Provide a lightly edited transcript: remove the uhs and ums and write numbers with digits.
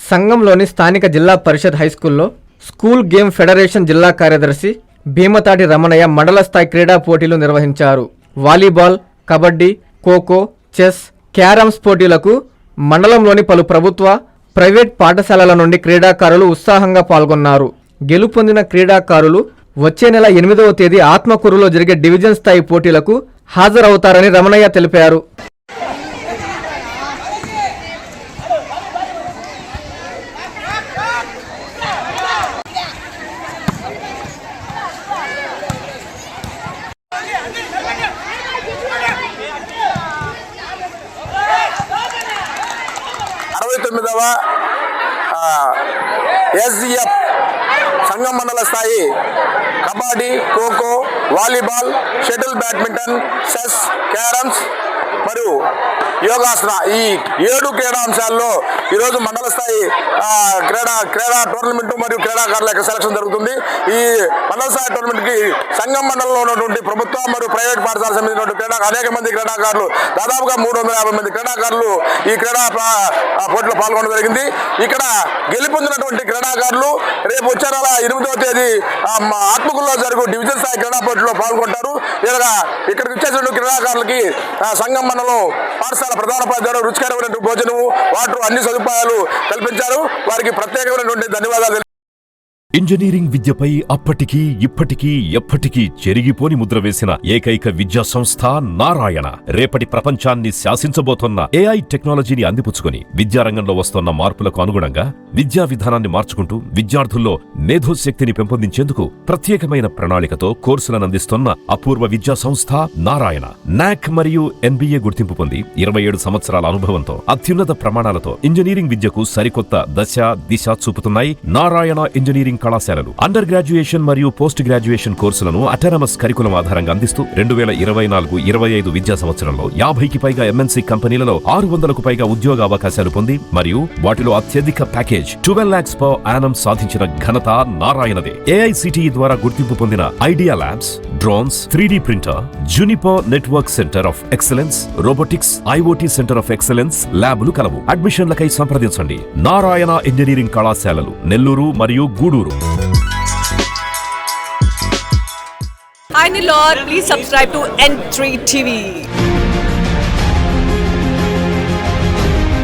సంఘంలోని స్థానిక జిల్లా పరిషత్ హైస్కూల్లో school game federation జిల్లా కార్యదర్శి భీమతాటి రమణయ్య మండల స్థాయి క్రీడా పోటీలు నిర్వహించారు. Volleyball, kabaddi, kho kho, chess, carroms పోటీలకు మండలంలోని పలు ప్రభుత్వ, ప్రైవేట్ పాఠశాలల నుండి క్రీడాకారులు ఉత్సాహంగా పాల్గొన్నారు. గెలుపొందిన క్రీడాకారులు వచ్చే నెల 8వ తేదీ ఆత్మకూరులో జరిగే డివిజన్ స్థాయి పోటీలకు హాజరవుతారని రమణయ్య తెలిపారు. SGF సంఘం మండల స్థాయి kabaddi, kho kho, volleyball, shuttle badminton, chess, carroms మరియు యోగాసన ఈ 7 క్రీడాంశాల్లో ఈరోజు మండల స్థాయి క్రీడా టోర్నమెంట్ మరియు క్రీడాకారుల యొక్క సెలక్షన్ జరుగుతుంది. ఈ మండల స్థాయి టోర్నమెంట్కి సంఘం మండలంలో ఉన్నటువంటి ప్రభుత్వ మరియు ప్రైవేట్ పాఠశాలకు సంబంధించినటువంటి అనేక మంది క్రీడాకారులు, దాదాపుగా 350 మంది క్రీడాకారులు ఈ క్రీడా పోటీలో పాల్గొనడం జరిగింది. ఇక్కడ గెలుపొందినటువంటి క్రీడాకారులు రేపు వచ్చే నెల 8వ తేదీ ఆత్మకూరులో జరుగు డివిజన్ స్థాయి క్రీడా పోటీలో పాల్గొంటారు. ఇక్కడికి వచ్చేసిన క్రీడాకారులకి సంఘం మండలం పాఠశాల ప్రధానోపాధ్యాయుడు రుచికరమైనటువంటి భోజనము, వాటర్ అన్ని సదుపాయాలు కల్పించారు. వారికి ప్రత్యేకమైనటువంటి ధన్యవాదాలు. ఇంజనీరింగ్ విద్యపై అప్పటికీ ఇప్పటికీ ఎప్పటికీ చెరిగిపోని ముద్ర వేసిన ఏకైక విద్యా సంస్థ నారాయణ. రేపటి ప్రపంచాన్ని శాసించబోతోన్న AI టెక్నాలజీని అందిపుచ్చుకుని విద్యారంగంలో వస్తోన్న మార్పులకు అనుగుణంగా విద్యా విధానాన్ని మార్చుకుంటూ విద్యార్థుల్లో మేధోశక్తిని పెంపొందించేందుకు ప్రత్యేకమైన ప్రణాళికతో కోర్సులను అందిస్తున్న అపూర్వ విద్యా సంస్థ నారాయణ. NAC మరియు NBA గుర్తింపు పొంది 27 సంవత్సరాల అనుభవంతో అత్యున్నత ప్రమాణాలతో ఇంజనీరింగ్ విద్యకు సరికొత్త దశ దిశ చూపుతున్నాయి నారాయణ ఇంజనీరింగ్ కళాశాలలు. అండర్ గ్రాడ్యుయేషన్ మరియు పోస్ట్ గ్రాడ్యుయేషన్ కోర్సులను అటానమస్ కరికులం ఆధారంగా అందిస్తూ 2024-25 విద్యా సంవత్సరంలో 50కి పైగా MNC కంపెనీలలో 600కు పైగా ఉద్యోగ అవకాశాలు పొంది మరియు వాటిలో అత్యధిక ప్యాకేజ్ 12 lakhs per annum సాధించిన ఘనత నారాయణదే. AICTE ద్వారా గుర్తింపు పొందిన idea labs, drones, 3D printer, Juniper network centre of excellence, robotics, IoT centre of excellence ల్యాబ్లు కలవు. అడ్మిషన్లకై సంప్రదించండి. నారాయణ ఇంజనీరింగ్ కళాశాలలు, నెల్లూరు మరియు Gudur. Hi Nilor, please subscribe to N3 TV.